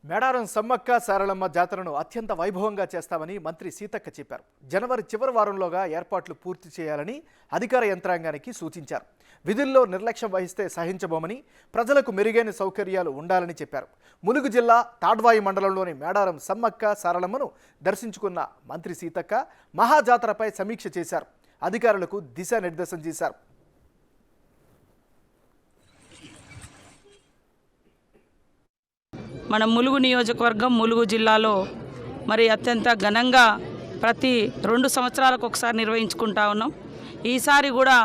మేడారం సమ్మక్క సారలమ్మ జాతరను అత్యంత వైభవంగా చేస్తామని మంత్రి సీతక్క చెప్పారు. జనవరి చివరి వారంలోగా ఏర్పాట్లు పూర్తి చేయాలని అధికార యంత్రాంగానికి సూచించారు. విధుల్లో నిర్లక్ష్యం వహిస్తే సహించబోమని, ప్రజలకు మెరుగైన సౌకర్యాలు ఉండాలని చెప్పారు. ములుగు జిల్లా తాడ్వాయి మండలంలోని మేడారం సమ్మక్క సారలమ్మను దర్శించుకున్న మంత్రి సీతక్క మహాజాతరపై సమీక్ష చేశారు. అధికారులకు దిశానిర్దేశం చేశారు. మన ములుగు నియోజకవర్గం ములుగు జిల్లాలో మరి అత్యంత ఘనంగా ప్రతి 2 సంవత్సరాలకు ఒకసారి నిర్వహించుకుంటా ఉన్నాం. ఈసారి కూడా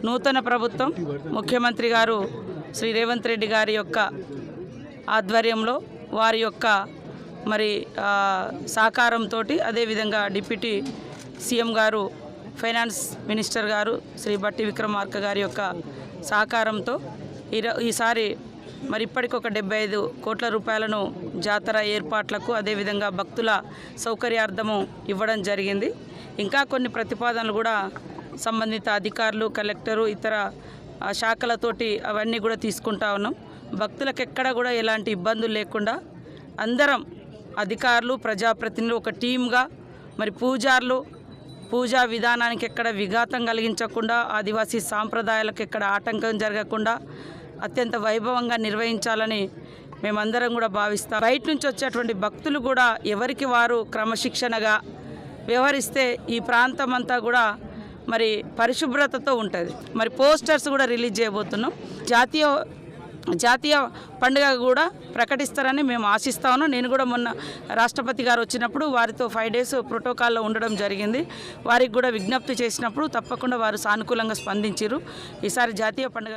నూతన ప్రభుత్వం ముఖ్యమంత్రి గారు శ్రీ రేవంత్ రెడ్డి గారి యొక్క ఆధ్వర్యంలో వారి యొక్క మరి సహకారంతో, అదేవిధంగా డిప్యూటీ సీఎం గారు, ఫైనాన్స్ మినిస్టర్ గారు శ్రీ బట్టి విక్రమార్క గారి యొక్క సహకారంతో ఈసారి మరి ఇప్పటికి ఒక 75 కోట్ల రూపాయలను జాతర ఏర్పాట్లకు, అదేవిధంగా భక్తుల సౌకర్యార్థము ఇవ్వడం జరిగింది. ఇంకా కొన్ని ప్రతిపాదనలు కూడా సంబంధిత అధికారులు, కలెక్టరు, ఇతర శాఖలతోటి అవన్నీ కూడా తీసుకుంటా ఉన్నాం. భక్తులకు ఎక్కడ కూడా ఎలాంటి ఇబ్బందులు లేకుండా అందరం అధికారులు, ప్రజాప్రతినిధులు ఒక టీమ్గా, మరి పూజారులు పూజా విధానానికి ఎక్కడ విఘాతం కలిగించకుండా, ఆదివాసీ సాంప్రదాయాలకు ఎక్కడ ఆటంకం జరగకుండా అత్యంత వైభవంగా నిర్వహించాలని మేమందరం కూడా భావిస్తాం. బయట నుంచి వచ్చేటువంటి భక్తులు కూడా ఎవరికి వారు క్రమశిక్షణగా వ్యవహరిస్తే ఈ ప్రాంతం అంతా కూడా మరి పరిశుభ్రతతో ఉంటుంది. మరి పోస్టర్స్ కూడా రిలీజ్ చేయబోతున్నాం. జాతీయ పండుగ కూడా ప్రకటిస్తారని మేము ఆశిస్తా ఉన్నాం. నేను కూడా మొన్న రాష్ట్రపతి గారు వచ్చినప్పుడు వారితో 5 డేస్ ప్రోటోకాల్లో ఉండడం జరిగింది. వారికి కూడా విజ్ఞప్తి చేసినప్పుడు తప్పకుండా వారు సానుకూలంగా స్పందించారు. ఈసారి జాతీయ పండుగ